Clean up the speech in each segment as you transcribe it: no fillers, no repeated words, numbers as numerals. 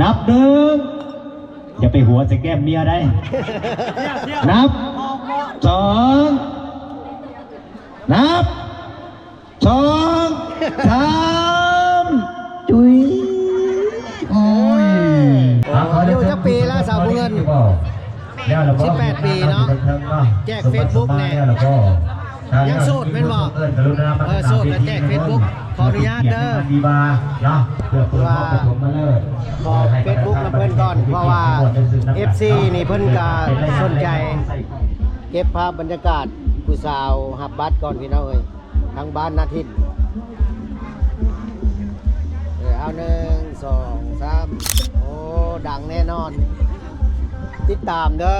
นับหนึ่งอย่าไปหัวใส่แก้มเมียได้นับสองนับสองสามจุยโอ้ยอยู่จะปีแล้วสาวเงิน18 ปีเนาะแจกเฟซบุ๊กแน่ยังโสดเป็นบอกโสดแล้วแจกเฟซบุ๊กขออนุญาตเด้อว่าขอเฟซบุ๊กมาเพิ่นก่อนเพราะว่า FC นี่เพิ่นก็สนใจเก็บภาพบรรยากาศผู้สาวหับบัตรก่อนพี่น้องเอ้ยทางบ้านนาทินเอา1 2 3โอ้ดังแน่นอนติดตามเด้อ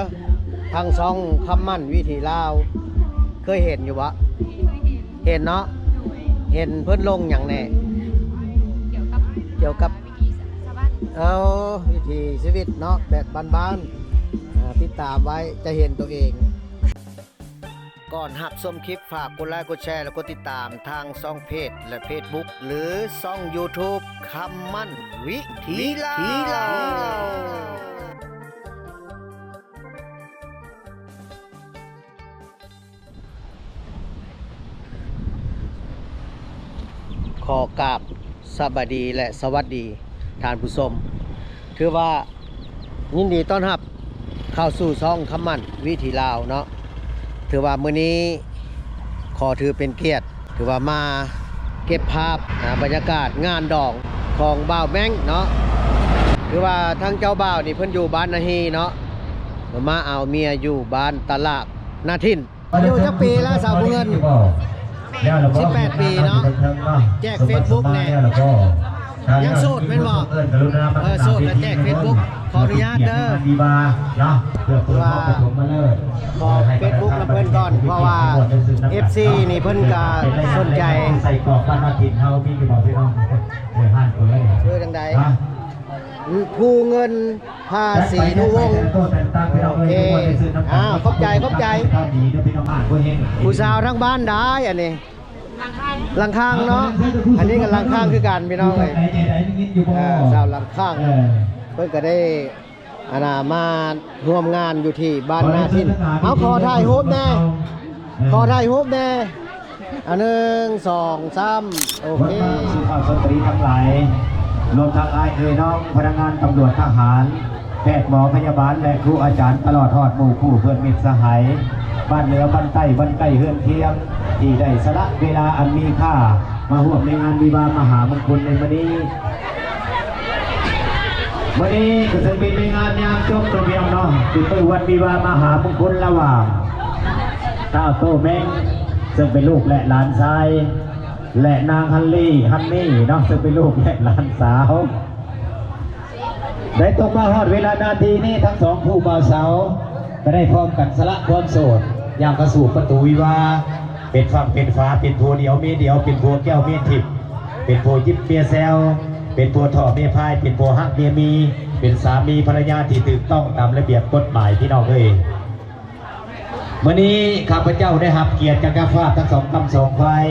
ทางช่องคำมั่นวิถีลาวเคยเห็นอยู่วะเห็นเนาะเห็นเพิ่นลงอย่างแน่เกี่ยวกับเอาวิถีชีวิตเนาะแบบบ้านๆติดตามไว้จะเห็นตัวเองก่อนหับชมคลิปฝากกดไลค์กดแชร์แล้วก็ติดตามทางช่องเพจและเฟซบุ๊กหรือช่อง YouTube คำมั่นวิถีลาวขอกราบสวัสดีและสวัสดีท่านผู้ชมถือว่ายินดีต้อนรับเข้าสู่ช่องคำมั่นวิถีลาวเนาะถือว่ามื้อนี้ขอถือเป็นเกียรติถือว่ามาเก็บภาพบรรยากาศงานดองของบ่าวแม้งเนาะถือว่าทั้งเจ้าบ่าวนี่เพิ่นอยู่บ้านนาฮีเนาะมาเอาเมียอยู่บ้านตลาดนาทินอยู่จักปีแล้วสาวเงิน18 ปีเนาะแจกเฟซบุ๊กแน่ยังโสดเป็นบอกโสดแล้วแจกเฟซบุ๊กขออนุญาตเด้อว่าขอเฟซบุ๊กมาเพิ่นก่อนเพราะว่า FC นี่เพิ่นก็สนใจใส่กรอกบ้านนาทินเฮาพี่บอกพี่น้องชื่อจังใดผู้เงินภาษีนุวงศ์โอเคขอบใจผู้สาวทั้งบ้านได้อันนี้หลังข้างเนาะอันนี้กับหลังข้างคือกันพี่น้องเลยสาวหลังข้างเพิ่นก็ได้มาร่วมงานอยู่ที่บ้านนาทินเอาขอถ่ายรูปแน่1 2 3โอเคสุภาพสตรีทั้งหลายรวมทั้งน้องพนักงานตำรวจทหารแพทย์หมอพยาบาลและครูอาจารย์ตลอดทอดหมู่คู่เพื่อนมิตรสหายบ้านเหนือบ้านใต้บ้านใกล้เฮือนเคียงที่ได้สละเวลาอันมีค่ามาร่วมในงานวิวาห์มหามงคลในวันนี้ก็จะเป็นในงานยามจบตัวเดียวเนาะคือวันวิวาห์มหามงคลระหว่างต้าโตแมงซึ่งเป็นลูกและหลานชายและนางฮันนี่เนาะซึ่งเป็นลูกและหลานสาวได้ตกมาฮอดเวลานาทีนี้ทั้งสองผู้บ่าวสาวก็ได้พร้อมกันสละความโสดอย่างกระสู่ประตูวิวาเป็นฝั่งเป็นฟ้าเป็นผัวเดียวเมียเดียวเป็นผัวแก้วเมียทิพย์เป็นผัวยิบเมียแซวเป็นผัวถ่อเมียพายเป็นผัวฮักเมียมีเป็นสามีภรรยาที่ถูกต้องตามระเบียบกฎหมายพี่น้องเอ้ยวันนี้ข้าพเจ้าได้รับเกียรติจากกาฟ้าทั้งสองคำสองฝ่าย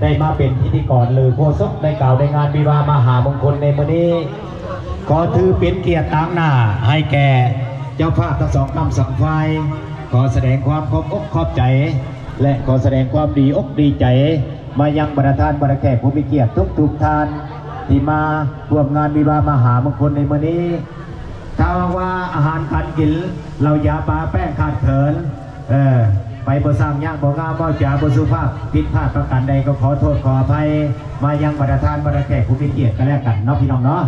ได้มาเป็นพิธีกรหรือโฆษกได้กล่าวในงานวิวาห์มหามงคลในวันนี้ขอถือเป็นเกียรติต่างหน้าให้แก่เจ้าภาพทั้งสองคำสองฝ่ายขอแสดงความขอบอกขอบใจและขอแสดงความดีอกดีใจมายังประธานบรรแขกผู้มีเกียรติทุกท่านที่มาร่วมงานวิวาห์มหามงคลในวันนี้ถ้าว่าอาหารการกินเราอย่าปาแป้งขาดเขินไปบ่สร้างยากบ่งามบ่จ๋าบ่สุภาพผิดพลาดประการใดก็ขอโทษขออภัยมายังประธานบรรแขกผู้มีเกียรติกันแล้วกันเนาะพี่น้องเนาะ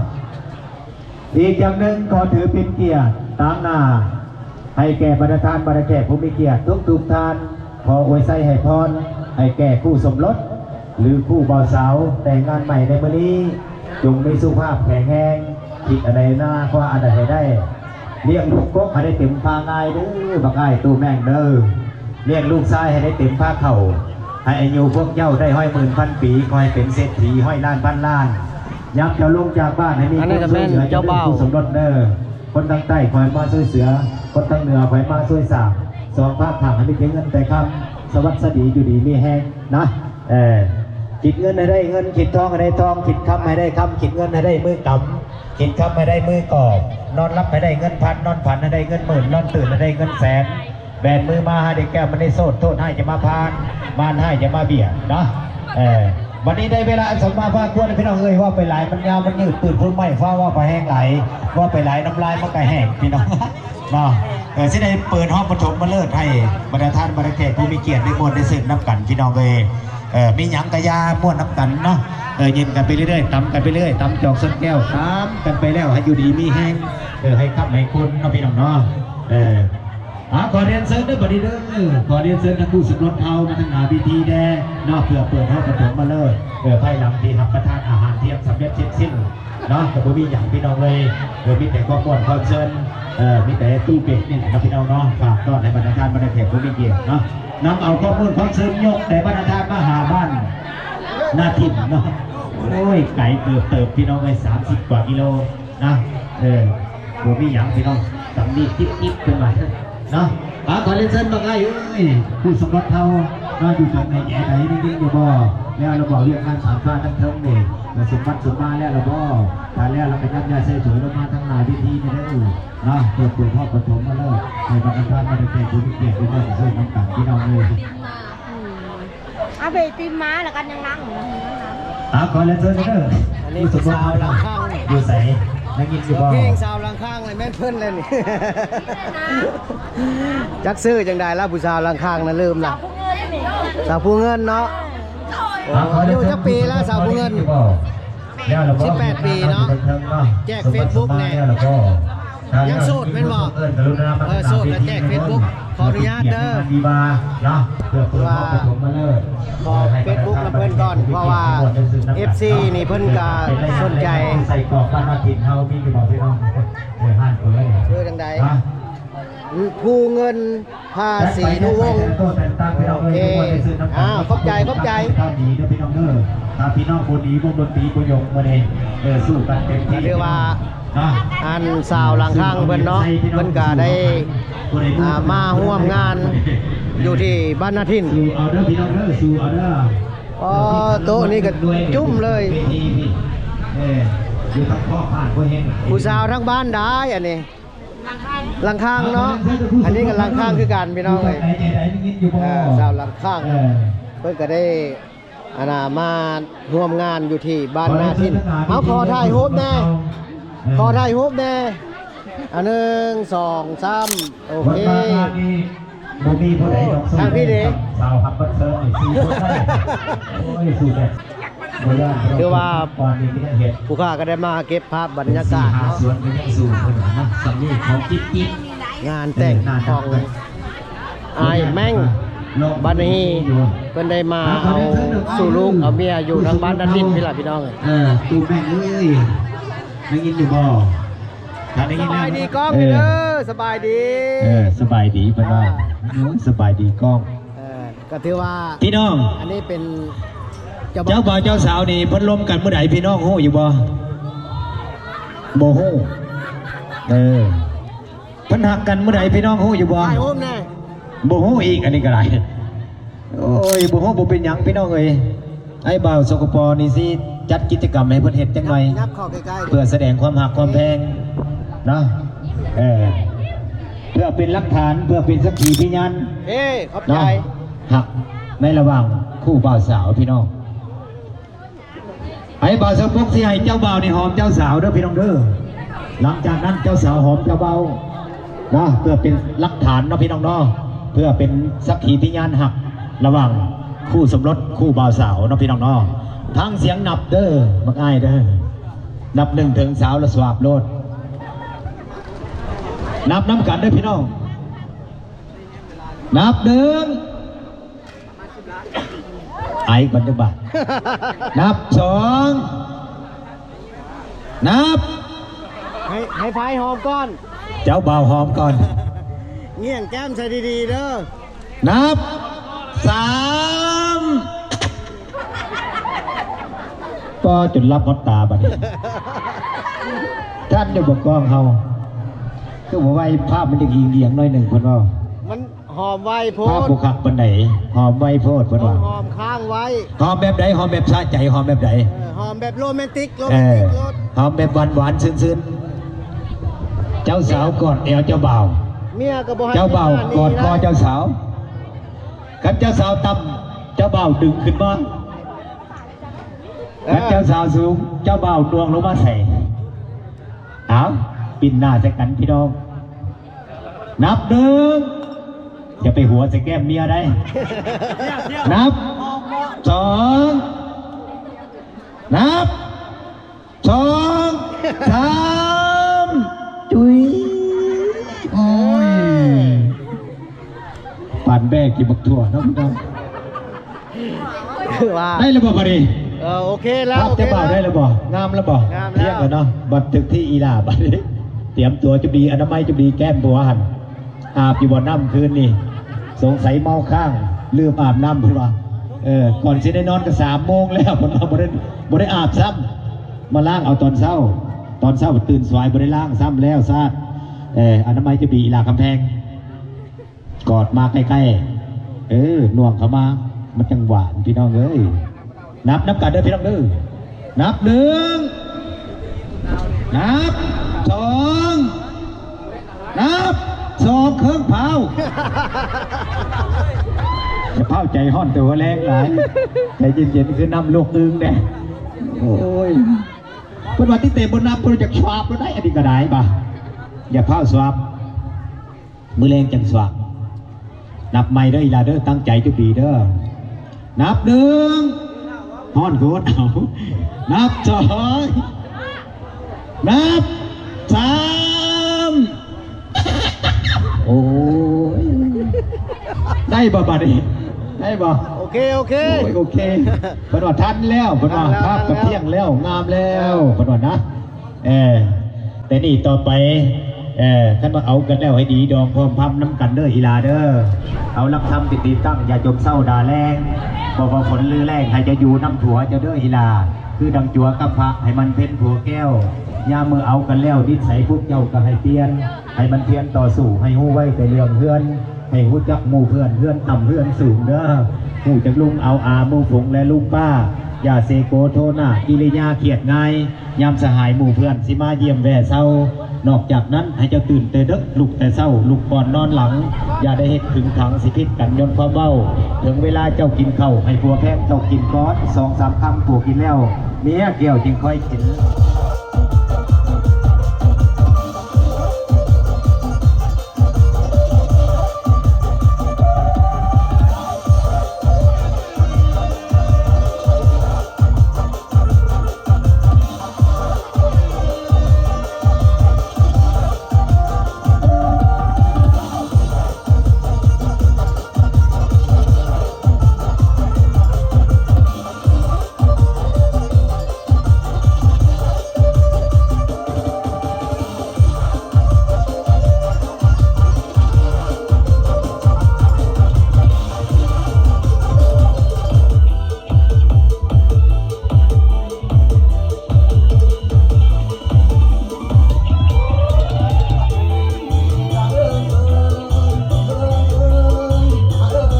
อีกอย่างหนึ่งขอถือเป็นเกียรติตามหน้าให้แก่ประธานบรรแขกผู้มีเกียรติทุกท่านขออวยไส้ให้พรให้แก่คู่สมรสหรือคู่บ่าวสาวแต่งงานใหม่ในวันนี้จงมีสุขภาพแข็งแรงคิดอะไรหน้าคว้าอะไรให้ได้เลี้ยงลูกกบให้ได้เต็มพาง่ายเด้อบักไอ้ตู้แม่งเด้อเลี้ยงลูกชายให้ได้เต็มผ้าเข่าให้อายุพวกเจ้าได้ห้อยหมื่นพันปีคอยเป็นเศรษฐีห้อยล้านพันล้านยักษ์จะลงจากบ้านให้มีคนช่วยเหลือจะเป็นผู้สมรสเด้อคนทางใต้คอยมาช่วยเสือคนทางเหนือคอยมาช่วยสาวสองภาคทางให้มีเงินแต่คำสวัสดีอยู่ดีมีแห้งนะ คิดเงินให้ได้เงินคิดทองให้ได้ทองคิดคำให้ได้คำคิดเงินให้ได้มือกำคิดคำให้ได้มือกอบนอนรับให้ได้เงินพันนอนผันให้ได้เงินหมื่นนอนตื่นให้ได้เงินแสนแบนมือมาให้ได้แก้มันได้โซดโทษให้จะมาพานมานให้จะมาเบียดเนาะวันนี้ได้เวลาสมมาภาคควรพี่น้องเอ้ยว่าไปไหลมันยาวมันยืดปืนพุ่นไม้ฟ้าว่าไปแห้งไหลว่าไปไหลน้ำลายมันก็แห้งพี่น้องเนาะสิได้เปิดห้องปฐมมาเลิศให้บรรดาท่านบรรดาแขกผู้มีเกียรติได้มวลได้สืบน้ำกันพี่น้องเอ้ยมีหยังกะยาม้วนน้ำกันเนาะยินกันไปเรื่อยๆตำกันไปเรื่อยตำจอกส้นแก้วตำกันไปแล้วให้อยู่ดีมีแห้งให้ขับให้คุณเนาะพี่น้องเนาะขอเรียนเชิญด้วยบัดนี้เด้อขอเรียนเชิญทั้งคู่สมรสเฮามาทั้งหาพิธีแดเนาะเพื่อเปิดห้องปฐมมาเลยภายหลังที่รับประทานอาหารเที่ยงสำเร็จเสร็จสิ้นเนาะแต่บ่มีอย่างพี่น้องเลยมีแต่ความม่วนความเชิญมีแต่ตู้เป็ดนี่แหละครับพี่น้องเนาะฝากต้อนให้บรรดาท่านบรรดาแขกผู้มีเกียรติเนาะนำเอาข้อมูลความเชิญยกแต่บรรดาท่านมาหาบ้านหน้าถิ่นเนาะโอ้ยไก่เติบพี่น้องเลย30 กว่ากิโลนะบ่มีอย่างพี่น้องสำนีจิ๊บขึ้นมาเนาะขอเรียนเชิญบางไอ้ผู้สมรสเท่าเราอยู่ตรงไหนแย่ไหนนิ่งๆอยู่บ่แล้วเราบอกเรื่องการสามฟ้าทั้งเทิงเนี่ยเราสมบัติสมมาแล้วเราบ่ตายแล้วเราไปยัดยาใส่ถุงเรามาทั้งหลายพิธีไม่ได้เนาะเปิดตัวพ่อปฐมมาเลยในบรรดาท่านมาได้แก่ผู้มีเกียรติด้วยกันช่วยน้ำตาลพี่น้องเลยเอาไปตีม้าแล้วกันยังนั่งขอเรียนเชิญเด้อผู้สมรสเท่าอยู่ใส่นั่งกินอยู่บ่เพลงสาวหลังข้างเลยแม่นเพิ่นเลยนี่จักซื้อจังใดล่ะผู้สาวหลังข้างน่ะลืมล่ะสาวผู้เงินเนาะอายุจักปีแล้วสาวผู้เงิน18 ปีเนาะแจก Facebook แน่ยังโสดแม่นบ่โสดแล้วแจก Facebook ขออนุญาตเด้อว่าขอ Facebook นำเพิ่นก่อนเพราะว่า FC นี่เพิ่นก็สนใจใส่กรอกบ้านนาถิ่นเฮามีอยู่บ่พี่น้องห้านเพิ่นชื่อจังใดผู้เงินภาษีนุวงศ์โอเคขอบใจถ้าดีเด้อพี่น้องเด้อถ้าพี่น้องบ่ดีบ่ดนตรีบ่ยกมื้อนี้สู้กันเต็มที่เรียกว่าอันสาวหลังข้างเพิ่นเนาะเพิ่นก็ได้มาร่วมงานอยู่ที่บ้านนาถิ่นสู่เอาเด้อพี่น้องเด้อสู่เอาเด้อโต๊ะนี้ก็จุ่มเลยอยู่ทั้งพ่อผ่านบ่เฮ็ดผู้สาวทั้งบ้านได้อันนี้หลังข้างเนาะอันนี้ก็หลังข้างคือกันพี่น้องเอ้ยสาวหลังข้างเพิ่นก็ได้มาร่วมงานอยู่ที่บ้านนาถิ่นเอาขอถ่ายรูปแน่1 2 3โอเคทางพี่เด็กสาวฮับบัตเซิร์4 คนได้โอ้ยสู้แบบคือว่าผู้ข้าก็ได้มาเก็บภาพบรรยากาศเนาะสวนก็ยังสู้เพิ่นนะสำนีของจิ๊บงานแต่งของอายแม่งบ้านนี้เพิ่นได้มาเอาสู่ลูกเอาเมียอยู่ทางบ้านด้านดินพี่ล่ะพี่น้องตูแม่งเอ้ยได้ยินอยู่บ่สบายดีกล้องเด้อสบายดีสบายดีเพิ่นว่าสบายดีกล้องก็ถือว่าพี่น้องอันนี้เป็นเจ้าบ่าวเจ้าสาวนี่เพิ่นล้มกันเมื่อใดพี่น้องฮู้อยู่บ่ฮู้เพิ่นหักกันเมื่อใดพี่น้องฮู้อยู่บ่บ่ฮู้อีกอันนี้ก็ได้โอ้ยบ่ฮู้บ่เป็นหยังพี่น้องเอ้ยไอ้บ่าวสกปนี่สิจัดกิจกรรมให้เพิ่นเฮ็ดจังหน่อยเพื่อแสดงความหักความแพงเนาะเพื่อเป็นหลักฐานเพื่อเป็นสักขีพยานขอบใจหักในระหว่างคู่บ่าวสาวพี่น้องไอ้บ่าวสาวพกสิให้เจ้าบ่าวนี่หอมเจ้าสาวเด้อพี่น้องเด้อหลังจากนั้นเจ้าสาวหอมเจ้าบ่าวนะเพื่อเป็นหลักฐานเนาะพี่น้องเนาะเพื่อเป็นสักขีพยานหักระหว่างคู่สมรสคู่บ่าวสาวเนาะพี่น้องเนาะทั้งเสียงนับเด้อมักอ้ายเด้อนับ1 ถึงสาวละสวาบโลดนับน้ำกันด้วยพี่น้องนับ1ไอ้บรรยากาศนับ2นับให้พายหอมก่อนเจ้าบ่าวหอมก่อนเงี้ยงแก้มใส่ดีๆเด้อนับ3ก็จุดรับมดตาบัดนี้ท่านจะบอกกล้องเฮาคือว่าไว้ภาพมันจะเหี่ยงหน่อยหนึ่งคนว่ามันห หอมไว้โพ ภาพ ด บุคักปันไหนหอมไว้โพดเพิ่นว่า หอมค้างไว้ หอมแบบไหนหอมแบบสะใจหอมแบบไหน หอมแบบโรแมนติก เออ รส หอมแบบหวานๆซึ้นๆเจ้าสาวกอดเอวเจ้าบ่าว เมียก็บ่ให้ เจ้าบ่าวกอดคอเจ้าสาวคันเจ้าสาวต่ำเจ้าบ่าวดึงขึ้นมาคันเจ้าสาวสูงเจ้าบ่าวดวงลงมาใส่เอาปิ่นหน้าใส่กันพี่น้องนับหนึ่งอย่าไปหัวใส่แก้มเมียได้ นับสองนับสองสามจุยโอ้ยปั่นแบกกินบักถั่วเนาะพี่น้อง คือว่า ได้ระบบพอดี โอเคแล้ว ภาพเจ้าบ่าวได้ระบบงามระบบ งามแล้ว เที่ยงแล้วเนาะบันทึกที่อีลาบัดนี้เตรียมตัวจะดีอนามัยจะดีแก้มบัวหันอาบอยู่บ่อน้ำคืนนี่สงสัยเมาข้างลืมอาบน้ำพุ่นว่าก่อนสิได้นอนก็3 โมงแล้วผมเอาบ่ได้อาบซ้ำมาล้างเอาตอนเช้าตื่นสายบ่ได้ล้างซ้ำแล้วซาดอนามัยจะดีอีลาคำแพงกอดมาใกล้ๆหน่วงเข้ามามันจังหวานพี่น้องเอ้ยนับกันเด้อพี่น้องเด้อนับหนึ่งนับสองนับสองเครื่องเผาจะเผาใจห้อนตัวแรงหลายใจเย็นๆคือนำลูกอึงเด้โอ้ยเพิ่นว่าที่เตะบนนับเพิ่นจะสวาบได้อันนี้ก็ได้ป่ะอย่าเผาสวาบมือแรงจังสวาบนับใหม่เด้ออีลาเด้อตั้งใจจุดีเด้อนับหนึ่งห้อนโคตรเอานับสองนับสามโอ้ยได้บ่บัดนี้ได้บ่ โอเค โอเคเพิ่นว่าทันแล้วเพิ่นว่าภาพกับเที่ยงแล้วงามแล้วเพิ่นว่านะแต่นี่ต่อไปท่านมาเอากันแล้วให้ดีดองพร้อมพับน้ำกันเด้ออีลาเด้อเอารับทำติดตั้งอย่าจมเศร้าด่าแรงบอกว่าฝนลือแรงให้จะอยู่น้ำถั่วจะเด้ออีลาคือดังจัวกับพระให้มันเพ้นผัวแก้วยามมือเอากันแล้วนิสัยพวกเจ้าก็ให้เปลี่ยนให้มันเพียนต่อสู้ให้หู้ไว้แต่เรื่องเพื่อนให้หู้จักหมู่เพื่อนต่ำเพื่อนสูงเด้อหู้จักลุงเอาอาหมู่ผงและลุงป้าอย่าเซโกโทนากิริยาเขียดง่ายยามสหายหมู่เพื่อนสิมาเยี่ยมแว่เศร้านอกจากนั้นให้เจ้าตื่นแต่ดึกลุกแต่เศร้าลุกก่อนนอนหลังอย่าได้เฮ็ดถึงถังสิพิษกันยนต์ความเบ้าถึงเวลาเจ้ากินข้าวให้ผัวแพงเจ้ากินก้อน2-3 คำผัวกินแล้วเมียเกี่ยวจึงค่อยกิน